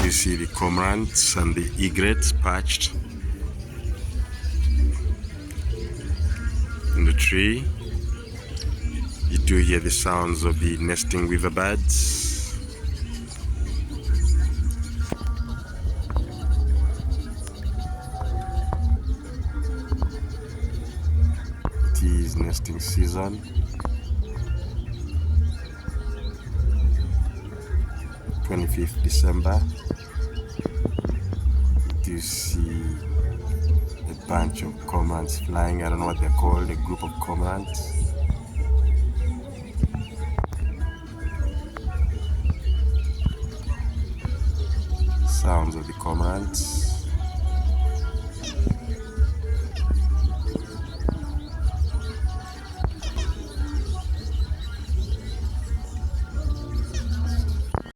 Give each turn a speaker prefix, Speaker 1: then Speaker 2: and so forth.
Speaker 1: You see the cormorants and the egrets perched in the tree. You do hear the sounds of the nesting weaver birds. It is nesting season. 25th December. You see a bunch of cormorants flying. I don't know what they're called, a group of cormorants. Sounds of the cormorants.